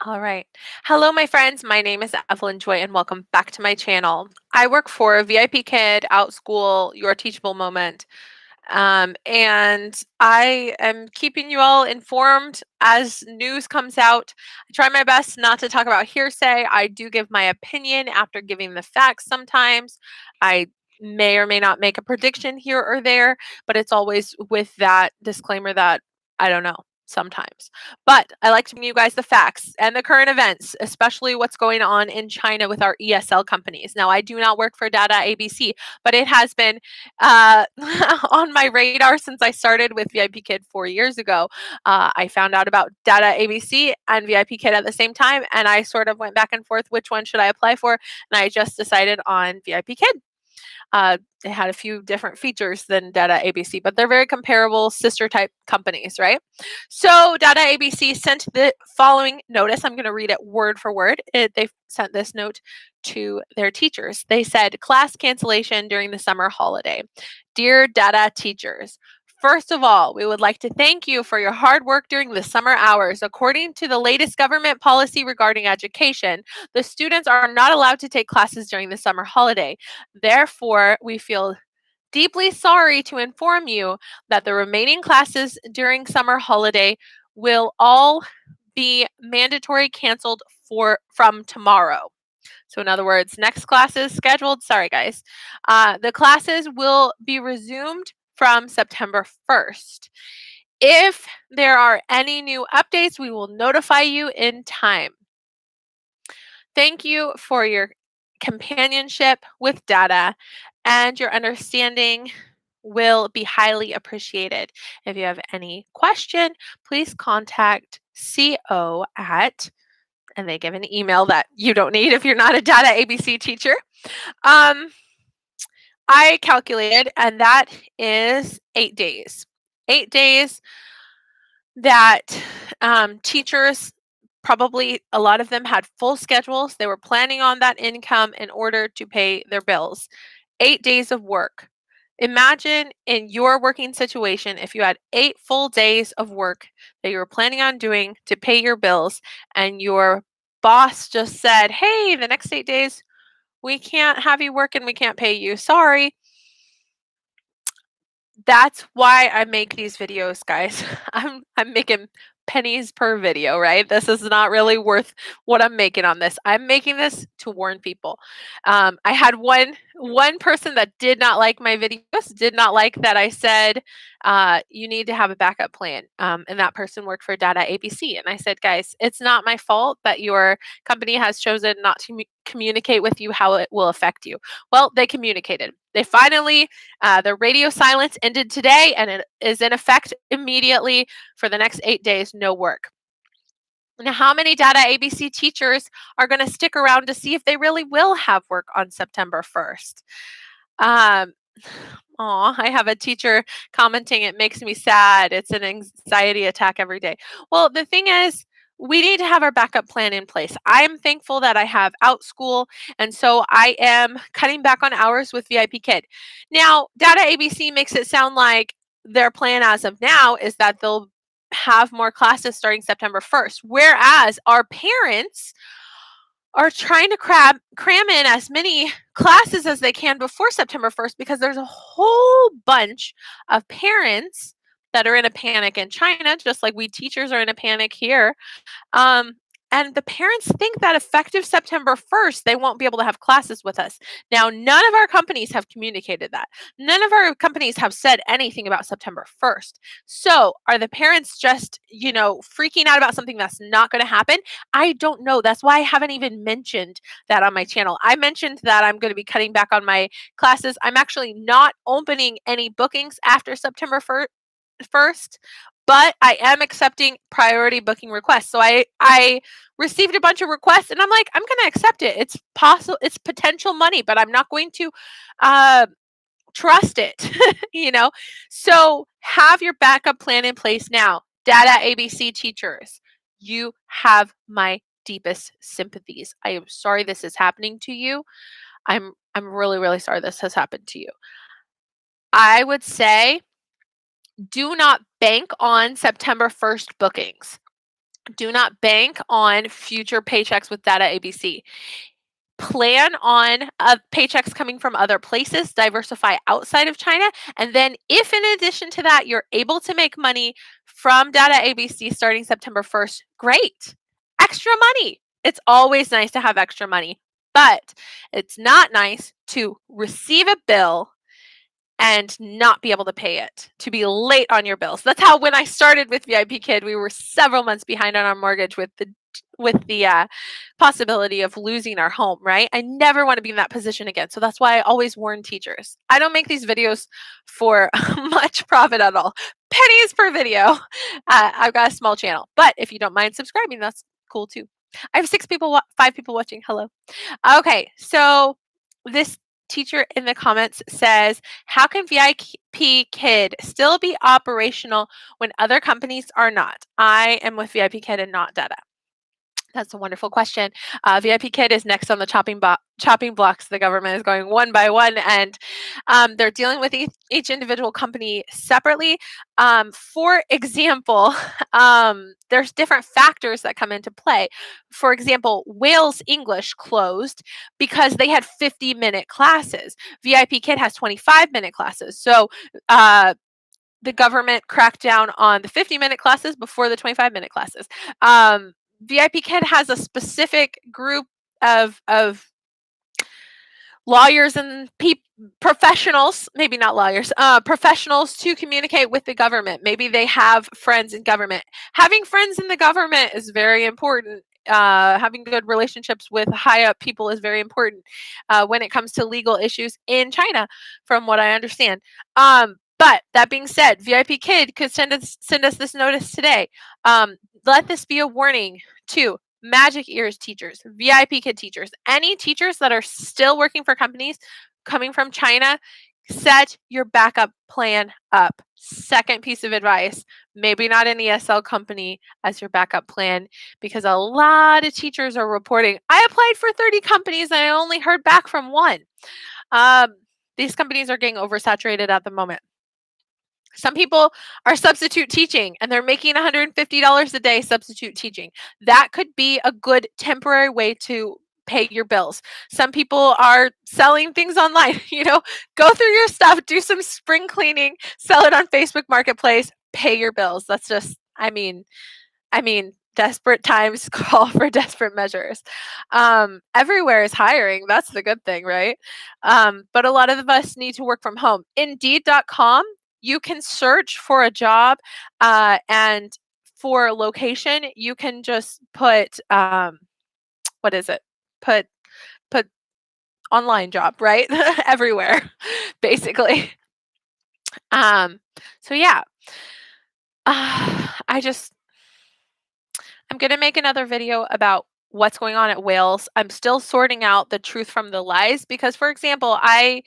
All right. Hello, my friends. My name is Evelyn Joy, and welcome back to my channel. I work for Vipkid, Outschool, Your Teachable Moment, and I am keeping you all informed as news comes out. I try my best not to talk about hearsay. I do give my opinion after giving the facts sometimes. I may or may not make a prediction here or there, but it's always with that disclaimer that I don't know sometimes. But I like to bring you guys the facts and the current events, especially what's going on in China with our ESL companies. Now, I do not work for DaDa ABC, but it has been on my radar since I started with Vipkid 4 years ago. I found out about DaDa ABC and Vipkid at the same time, and I sort of went back and forth which one should I apply for, and I just decided on Vipkid. It had a few different features than DaDa ABC, but they're very comparable sister type companies, right? So DaDa ABC sent the following notice. I'm going to read it word for word. They sent this note to their teachers. They said, class cancellation during the summer holiday. Dear DaDa teachers, first of all, we would like to thank you for your hard work during the summer hours. According to the latest government policy regarding education, the students are not allowed to take classes during the summer holiday. Therefore, we feel deeply sorry to inform you that the remaining classes during summer holiday will all be mandatory canceled from tomorrow. So in other words, next class is scheduled. Sorry, guys. The classes will be resumed from September 1st. If there are any new updates, we will notify you in time. Thank you for your companionship with DaDa, and your understanding will be highly appreciated. If you have any question, please contact CO at, and they give an email that you don't need if you're not a DaDa ABC teacher. I calculated, and that is 8 days. 8 days that teachers, probably a lot of them had full schedules. They were planning on that income in order to pay their bills. 8 days of work. Imagine in your working situation if you had 8 full days of work that you were planning on doing to pay your bills, and your boss just said, hey, the next 8 days, we can't have you work and we can't pay you. Sorry. That's why I make these videos, guys. I'm making pennies per video, right? This is not really worth what I'm making on this. I'm making this to warn people. I had one person that did not like my videos, did not like that I said you need to have a backup plan. And that person worked for DaDa ABC. And I said, guys, it's not my fault that your company has chosen not to communicate with you how it will affect you. Well, they communicated. They finally, the radio silence ended today, and it is in effect immediately for the next 8 days, no work. Now, how many DaDa ABC teachers are going to stick around to see if they really will have work on September 1st? I have a teacher commenting, it makes me sad. It's an anxiety attack every day. Well, the thing is, we need to have our backup plan in place. I'm thankful that I have Outschool, and so I am cutting back on hours with Vipkid. Now, DaDa ABC makes it sound like their plan as of now is that they'll have more classes starting September 1st, whereas our parents are trying to cram in as many classes as they can before September 1st, because there's a whole bunch of parents that are in a panic in China, just like we teachers are in a panic here. And the parents think that effective September 1st, they won't be able to have classes with us. Now, none of our companies have communicated that. None of our companies have said anything about September 1st. So are the parents just, freaking out about something that's not going to happen? I don't know. That's why I haven't even mentioned that on my channel. I mentioned that I'm going to be cutting back on my classes. I'm actually not opening any bookings after September 1st, but I am accepting priority booking requests. So I received a bunch of requests, and I'm like, I'm going to accept it. It's possible, it's potential money, but I'm not going to trust it, So have your backup plan in place now. DaDa ABC teachers, you have my deepest sympathies. I am sorry this is happening to you. I'm really, really sorry this has happened to you. I would say do not bank on September 1st bookings. Do not bank on future paychecks with DaDa ABC. Plan on paychecks coming from other places, diversify outside of China. And then if in addition to that, you're able to make money from DaDa ABC starting September 1st, great. Extra money. It's always nice to have extra money, but it's not nice to receive a bill and not be able to pay it, to be late on your bills. That's how when I started with VIP Kid, we were several months behind on our mortgage with the possibility of losing our home, right? I never want to be in that position again. So that's why I always warn teachers. I don't make these videos for much profit at all. Pennies per video. I've got a small channel, but if you don't mind subscribing, that's cool too. I have 5 people watching. Hello. Okay, so this teacher in the comments says, how can VIP Kid still be operational when other companies are not? I am with VIP Kid and not DaDa. That's a wonderful question. VIP Kid is next on the chopping blocks. The government is going one by one, and they're dealing with each individual company separately. For example, there's different factors that come into play. For example, Wales English closed because they had 50-minute classes. VIP Kid has 25-minute classes. So the government cracked down on the 50-minute classes before the 25-minute classes. VIP Kid has a specific group of lawyers and professionals, maybe not lawyers, professionals to communicate with the government. Maybe they have friends in government. Having friends in the government is very important. Having good relationships with high up people is very important when it comes to legal issues in China, from what I understand. But that being said, VIP Kid could send us this notice today. Let this be a warning to Magic Ears teachers, VIP Kid teachers, any teachers that are still working for companies coming from China. Set your backup plan up. Second piece of advice, maybe not an ESL company as your backup plan, because a lot of teachers are reporting, I applied for 30 companies and I only heard back from one. These companies are getting oversaturated at the moment. Some people are substitute teaching and they're making $150 a day substitute teaching. That could be a good temporary way to pay your bills. Some people are selling things online, go through your stuff, do some spring cleaning, sell it on Facebook Marketplace, pay your bills. That's just, I mean, desperate times call for desperate measures. Everywhere is hiring. That's the good thing, right? But a lot of us need to work from home. Indeed.com, you can search for a job, and for location, you can just put, what is it? Put online job, right? Everywhere, basically. So yeah, I'm going to make another video about what's going on at Wales. I'm still sorting out the truth from the lies because, for example, I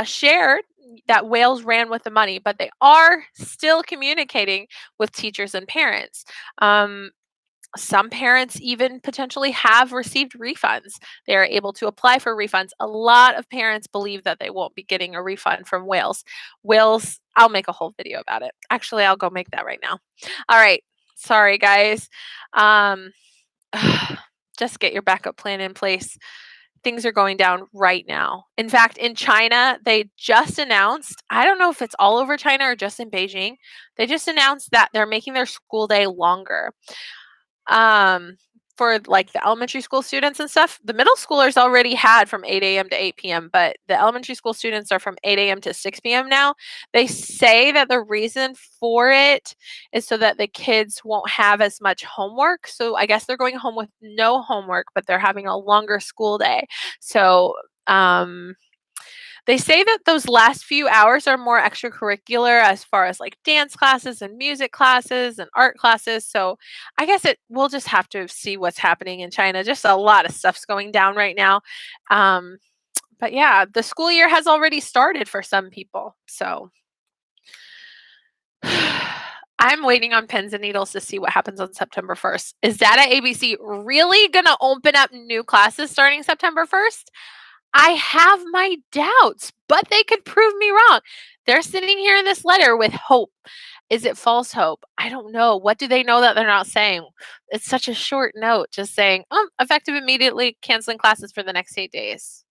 shared that Wales ran with the money, but they are still communicating with teachers and parents. Some parents even potentially have received refunds. They are able to apply for refunds. A lot of parents believe that they won't be getting a refund from Wales. I'll make a whole video about it. Actually, I'll go make that right now. All right. Sorry, guys. Just get your backup plan in place. Things are going down right now. In fact, in China, they just announced, I don't know if it's all over China or just in Beijing, they just announced that they're making their school day longer. For like the elementary school students and stuff, the middle schoolers already had from 8 a.m. to 8 p.m., but the elementary school students are from 8 a.m. to 6 p.m. now. They say that the reason for it is so that the kids won't have as much homework. So I guess they're going home with no homework, but they're having a longer school day. So, they say that those last few hours are more extracurricular as far as like dance classes and music classes and art classes. So I guess we'll just have to see what's happening in China. Just a lot of stuff's going down right now. But yeah, the school year has already started for some people. So I'm waiting on pins and needles to see what happens on September 1st. Is DaDa ABC really going to open up new classes starting September 1st? I have my doubts, but they could prove me wrong. They're sitting here in this letter with hope. Is it false hope? I don't know. What do they know that they're not saying? It's such a short note just saying, effective immediately, canceling classes for the next 8 days.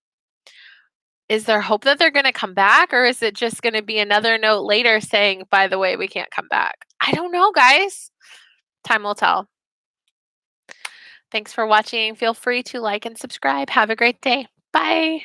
Is there hope that they're gonna come back, or is it just gonna be another note later saying, "By the way, we can't come back"? I don't know, guys. Time will tell. Thanks for watching. Feel free to like and subscribe. Have a great day. Bye.